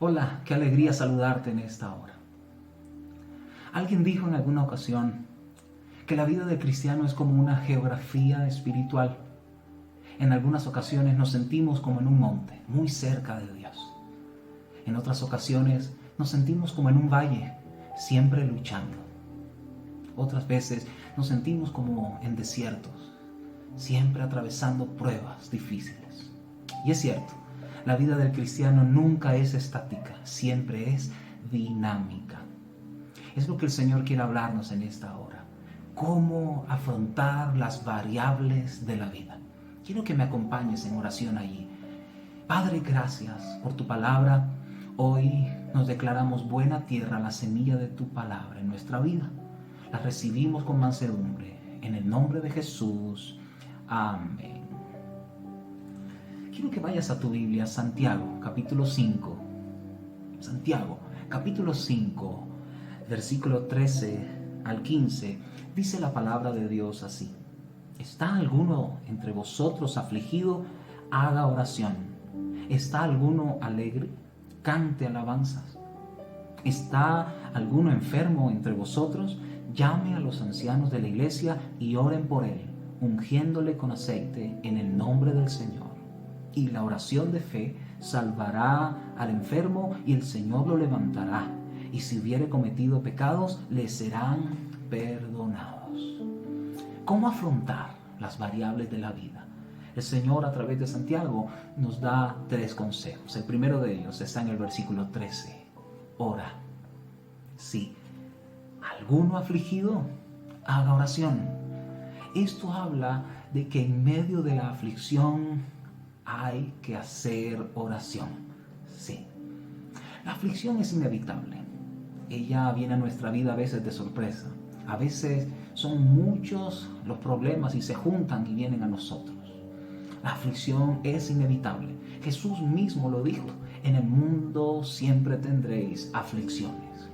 Hola, qué alegría saludarte en esta hora. Alguien dijo en alguna ocasión que la vida del cristiano es como una geografía espiritual. En algunas ocasiones nos sentimos como en un monte, muy cerca de Dios. En otras ocasiones nos sentimos como en un valle, siempre luchando. Otras veces nos sentimos como en desiertos, siempre atravesando pruebas difíciles. Y es cierto, la vida del cristiano nunca es estática, siempre es dinámica. Es lo que el Señor quiere hablarnos en esta hora. Cómo afrontar las variables de la vida. Quiero que me acompañes en oración allí. Padre, gracias por tu palabra. Hoy nos declaramos buena tierra, la semilla de tu palabra en nuestra vida. La recibimos con mansedumbre. En el nombre de Jesús. Amén. Quiero que vayas a tu Biblia, Santiago, capítulo 5. Santiago, capítulo 5, versículo 13 al 15. Dice la palabra de Dios así: ¿Está alguno entre vosotros afligido? Haga oración. ¿Está alguno alegre? Cante alabanzas. ¿Está alguno enfermo entre vosotros? Llame a los ancianos de la iglesia y oren por él, ungiéndole con aceite en el nombre del Señor. Y la oración de fe salvará al enfermo y el Señor lo levantará. Y si hubiere cometido pecados, le serán perdonados. ¿Cómo afrontar las variables de la vida? El Señor, a través de Santiago, nos da 3 consejos. El primero de ellos está en el versículo 13. Ora. Sí. ¿Alguno afligido? Haga oración. Esto habla de que en medio de la aflicción hay que hacer oración. Sí. La aflicción es inevitable. Ella viene a nuestra vida a veces de sorpresa. A veces son muchos los problemas y se juntan y vienen a nosotros. La aflicción es inevitable. Jesús mismo lo dijo: en el mundo siempre tendréis aflicciones.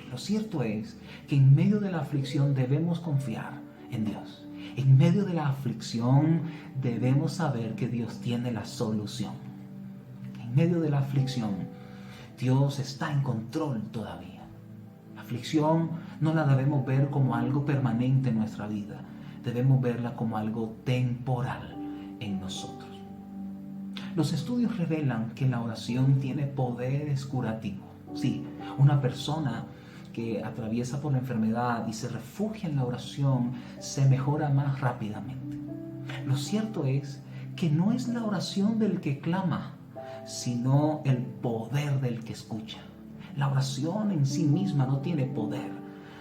Lo cierto es que en medio de la aflicción debemos confiar en Dios. En medio de la aflicción debemos saber que Dios tiene la solución. En medio de la aflicción, Dios está en control todavía. La aflicción no la debemos ver como algo permanente en nuestra vida. Debemos verla como algo temporal en nosotros. Los estudios revelan que la oración tiene poderes curativos. Sí, una persona que atraviesa por la enfermedad y se refugia en la oración se mejora más rápidamente. Lo cierto es que no es la oración del que clama, sino el poder del que escucha. La oración en sí misma no tiene poder,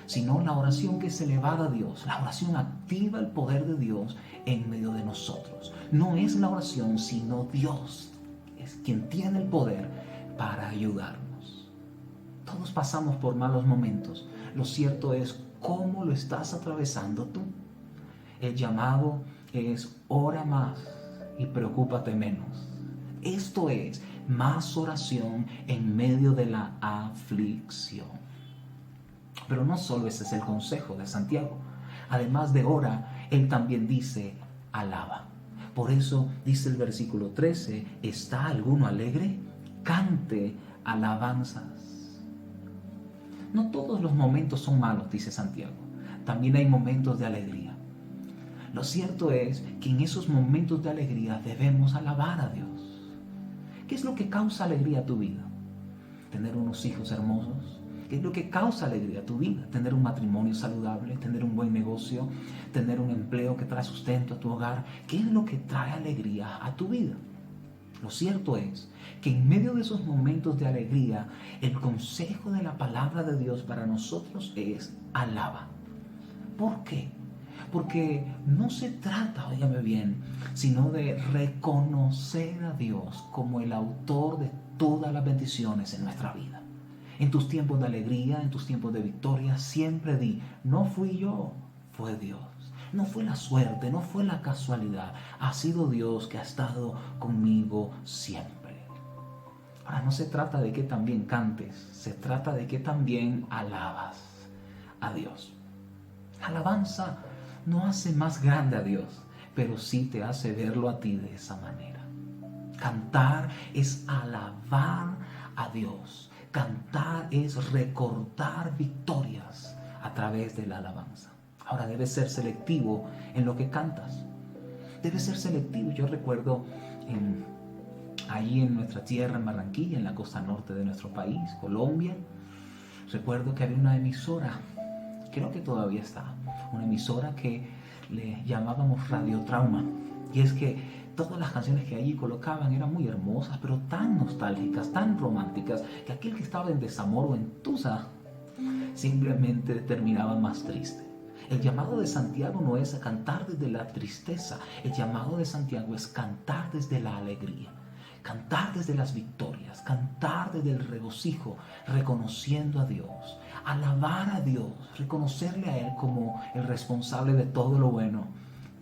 sino la oración que es elevada a Dios. La oración activa el poder de Dios en medio de nosotros. No es la oración, sino Dios es quien tiene el poder para ayudarnos. Todos pasamos por malos momentos. Lo cierto es cómo lo estás atravesando tú. El llamado es: ora más y preocúpate menos. Esto es más oración en medio de la aflicción. Pero no solo ese es el consejo de Santiago. Además de ora, él también dice: alaba. Por eso dice el versículo 13: ¿está alguno alegre? Cante alabanzas. No todos los momentos son malos, dice Santiago. También hay momentos de alegría. Lo cierto es que en esos momentos de alegría debemos alabar a Dios. ¿Qué es lo que causa alegría a tu vida? ¿Tener unos hijos hermosos? ¿Qué es lo que causa alegría a tu vida? ¿Tener un matrimonio saludable? ¿Tener un buen negocio? ¿Tener un empleo que trae sustento a tu hogar? ¿Qué es lo que trae alegría a tu vida? Lo cierto es que en medio de esos momentos de alegría, el consejo de la palabra de Dios para nosotros es: alaba. ¿Por qué? Porque no se trata, óigame bien, sino de reconocer a Dios como el autor de todas las bendiciones en nuestra vida. En tus tiempos de alegría, en tus tiempos de victoria, siempre di: no fui yo, fue Dios. No fue la suerte, no fue la casualidad. Ha sido Dios que ha estado conmigo siempre. Ahora, no se trata de que también cantes, se trata de que también alabas a Dios. La alabanza no hace más grande a Dios, pero sí te hace verlo a ti de esa manera. Cantar es alabar a Dios. Cantar es recordar victorias a través de la alabanza. Ahora debes ser selectivo en lo que cantas. Debes ser selectivo. Yo recuerdo allí en nuestra tierra, en Barranquilla, en la costa norte de nuestro país, Colombia, recuerdo que había una emisora, creo que todavía está, una emisora que le llamábamos Radio Trauma. Y es que todas las canciones que allí colocaban eran muy hermosas, pero tan nostálgicas, tan románticas, que aquel que estaba en desamor o en tusa simplemente terminaba más triste. El llamado de Santiago no es a cantar desde la tristeza, el llamado de Santiago es cantar desde la alegría, cantar desde las victorias, cantar desde el regocijo, reconociendo a Dios, alabar a Dios, reconocerle a Él como el responsable de todo lo bueno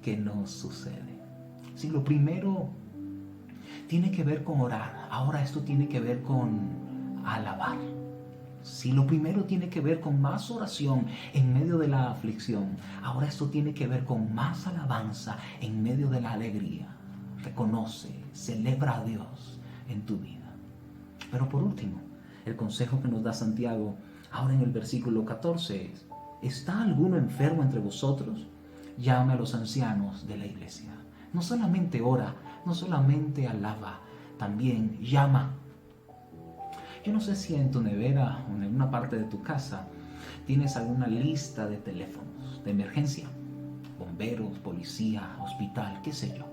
que nos sucede. Si lo primero tiene que ver con orar, ahora esto tiene que ver con alabar. Si lo primero tiene que ver con más oración en medio de la aflicción, ahora esto tiene que ver con más alabanza en medio de la alegría. Reconoce, celebra a Dios en tu vida. Pero por último, el consejo que nos da Santiago ahora en el versículo 14 es: ¿está alguno enfermo entre vosotros? Llame a los ancianos de la iglesia. No solamente ora, no solamente alaba, también llama. Yo no sé si en tu nevera o en alguna parte de tu casa tienes alguna lista de teléfonos de emergencia, bomberos, policía, hospital, qué sé yo.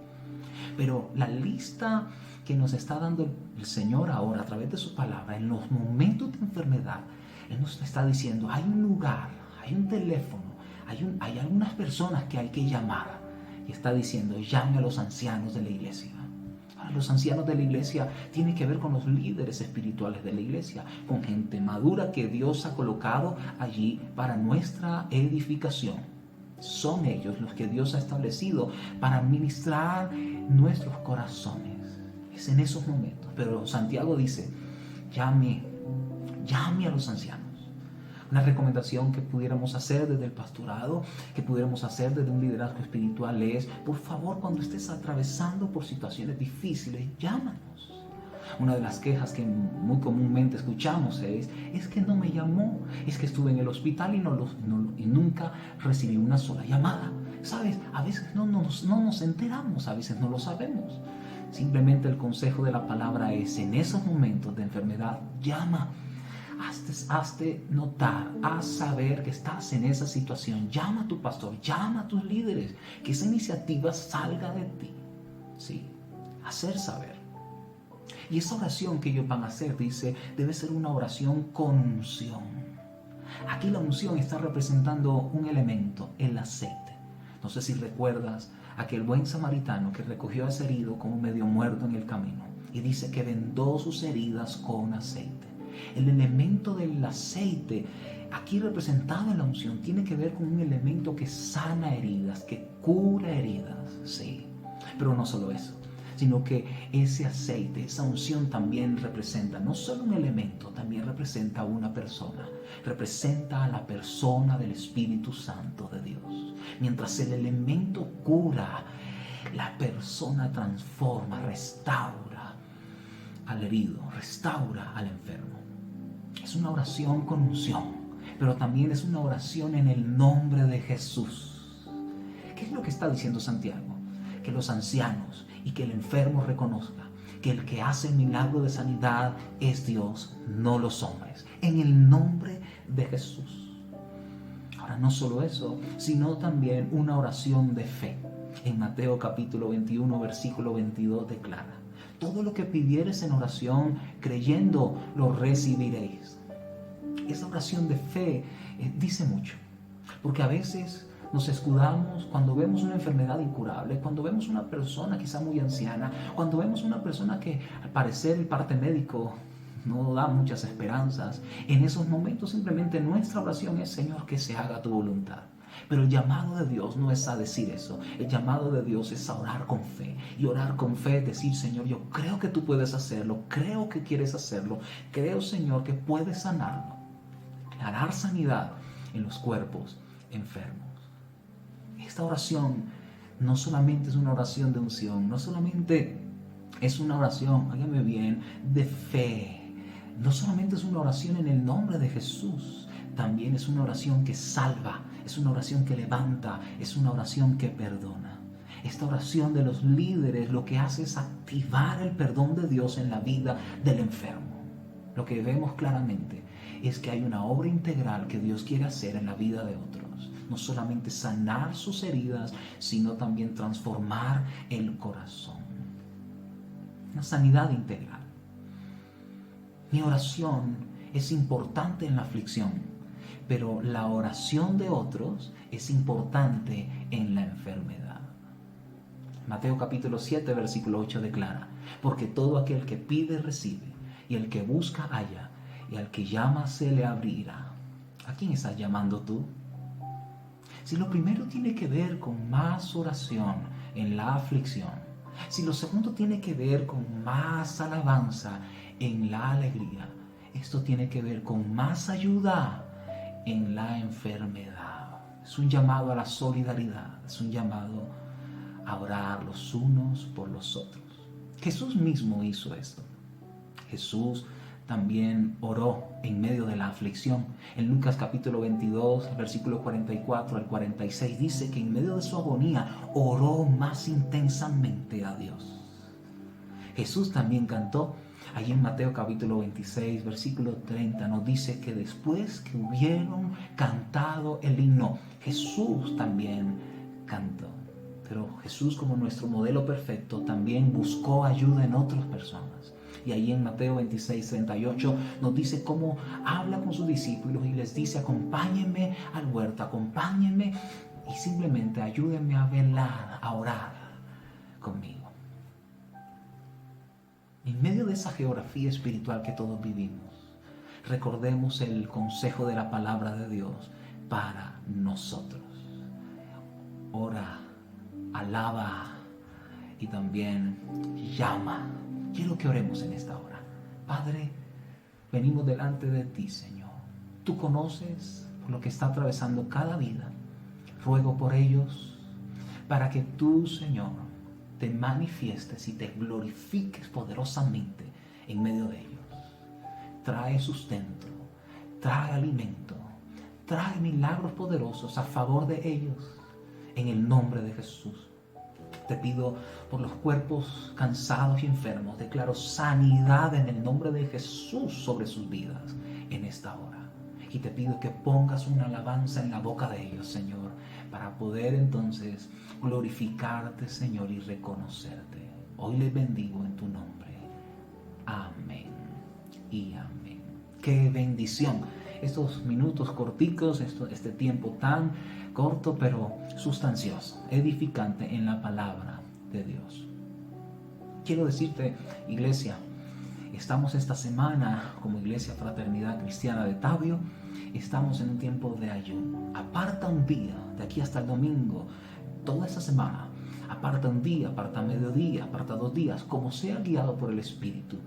Pero la lista que nos está dando el Señor ahora a través de su palabra, en los momentos de enfermedad, Él nos está diciendo, hay un lugar, hay un teléfono, hay algunas personas que hay que llamar. Y está diciendo, llame a los ancianos de la iglesia. Los ancianos de la iglesia tienen que ver con los líderes espirituales de la iglesia, con gente madura que Dios ha colocado allí para nuestra edificación. Son ellos los que Dios ha establecido para ministrar nuestros corazones. Es en esos momentos. Pero Santiago dice, llame a los ancianos. Una recomendación que pudiéramos hacer desde el pastorado, que pudiéramos hacer desde un liderazgo espiritual es, por favor, cuando estés atravesando por situaciones difíciles, llámanos. Una de las quejas que muy comúnmente escuchamos es que no me llamó, es que estuve en el hospital y nunca recibí una sola llamada. ¿Sabes? A veces no nos enteramos, a veces no lo sabemos. Simplemente el consejo de la palabra es, en esos momentos de enfermedad, llama. Hazte notar, haz saber que estás en esa situación. Llama a tu pastor, llama a tus líderes, que esa iniciativa salga de ti. Sí, hacer saber. Y esa oración que ellos van a hacer, dice, debe ser una oración con unción. Aquí la unción está representando un elemento, el aceite. No sé si recuerdas aquel buen samaritano que recogió a ese herido como medio muerto en el camino y dice que vendó sus heridas con aceite. El elemento del aceite, aquí representado en la unción, tiene que ver con un elemento que sana heridas, que cura heridas, sí. Pero no solo eso, sino que ese aceite, esa unción también representa no solo un elemento, también representa a una persona. Representa a la persona del Espíritu Santo de Dios. Mientras el elemento cura, la persona transforma, restaura al herido, restaura al enfermo. Es una oración con unción, pero también es una oración en el nombre de Jesús. ¿Qué es lo que está diciendo Santiago? Que los ancianos y que el enfermo reconozca que el que hace el milagro de sanidad es Dios, no los hombres. En el nombre de Jesús. Ahora, no solo eso, sino también una oración de fe. En Mateo capítulo 21, versículo 22 declara: todo lo que pidieres en oración, creyendo, lo recibiréis. Esa oración de fe dice mucho, porque a veces nos escudamos cuando vemos una enfermedad incurable, cuando vemos una persona quizá muy anciana, cuando vemos una persona que al parecer el parte médico no da muchas esperanzas. En esos momentos simplemente nuestra oración es: Señor, que se haga tu voluntad. Pero el llamado de Dios no es a decir eso. El llamado de Dios es a orar con fe. Y orar con fe es decir: Señor, yo creo que tú puedes hacerlo, creo que quieres hacerlo, creo, Señor, que puedes sanarlo. Declarar sanidad en los cuerpos enfermos. Esta oración no solamente es una oración de unción, no solamente es una oración, óigame bien, de fe, no solamente es una oración en el nombre de Jesús, también es una oración que salva, es una oración que levanta, es una oración que perdona. Esta oración de los líderes lo que hace es activar el perdón de Dios en la vida del enfermo. Lo que vemos claramente es que hay una obra integral que Dios quiere hacer en la vida de otros. No solamente sanar sus heridas, sino también transformar el corazón. Una sanidad integral. Mi oración es importante en la aflicción, pero la oración de otros es importante en la enfermedad. Mateo capítulo 7, versículo 8 declara: porque todo aquel que pide recibe, y el que busca halla, y al que llama se le abrirá. ¿A quién estás llamando tú? Si lo primero tiene que ver con más oración en la aflicción, si lo segundo tiene que ver con más alabanza en la alegría, esto tiene que ver con más ayuda en la enfermedad. Es un llamado a la solidaridad, es un llamado a orar los unos por los otros. Jesús mismo hizo esto. Jesús también oró en medio de la aflicción. En Lucas capítulo 22, versículo 44 al 46, dice que en medio de su agonía oró más intensamente a Dios. Jesús también cantó. Allí en Mateo capítulo 26, versículo 30, nos dice que después que hubieron cantado el himno, Jesús también cantó. Pero Jesús, como nuestro modelo perfecto, también buscó ayuda en otras personas. Y ahí en Mateo 26, 38 nos dice cómo habla con sus discípulos y les dice: acompáñenme al huerto, acompáñenme y simplemente ayúdenme a velar, a orar conmigo. En medio de esa geografía espiritual que todos vivimos, recordemos el consejo de la palabra de Dios para nosotros. Ora, alaba y también llama. Quiero que oremos en esta hora. Padre, venimos delante de ti, Señor. Tú conoces lo que está atravesando cada vida. Ruego por ellos para que tú, Señor, te manifiestes y te glorifiques poderosamente en medio de ellos. Trae sustento, trae alimento, trae milagros poderosos a favor de ellos, en el nombre de Jesús. Te pido por los cuerpos cansados y enfermos. Declaro sanidad en el nombre de Jesús sobre sus vidas en esta hora. Y te pido que pongas una alabanza en la boca de ellos, Señor, para poder entonces glorificarte, Señor, y reconocerte. Hoy les bendigo en tu nombre. Amén y amén. ¡Qué bendición! Estos minutos corticos, este tiempo tan corto pero sustancioso, edificante en la palabra de Dios. Quiero decirte, iglesia, estamos esta semana como Iglesia Fraternidad Cristiana de Tabio, estamos en un tiempo de ayuno. Aparta un día, de aquí hasta el domingo, toda esta semana, aparta un día, aparta mediodía, aparta 2 días, como sea guiado por el Espíritu,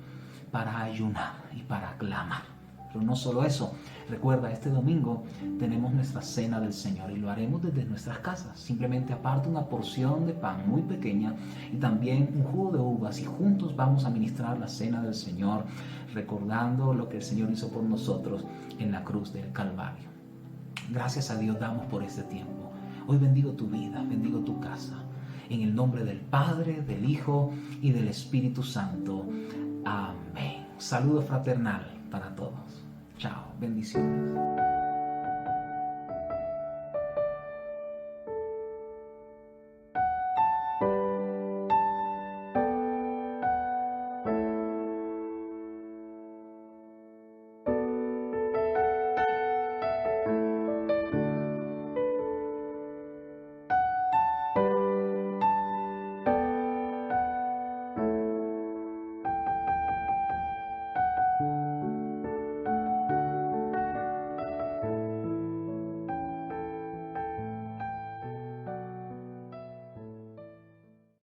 para ayunar y para clamar. Pero no solo eso, recuerda, este domingo tenemos nuestra cena del Señor y lo haremos desde nuestras casas. Simplemente aparta una porción de pan muy pequeña y también un jugo de uvas y juntos vamos a ministrar la cena del Señor, recordando lo que el Señor hizo por nosotros en la cruz del Calvario. Gracias a Dios damos por este tiempo. Hoy bendigo tu vida, bendigo tu casa. En el nombre del Padre, del Hijo y del Espíritu Santo. Amén. Saludo fraternal para todos. Chao, bendiciones.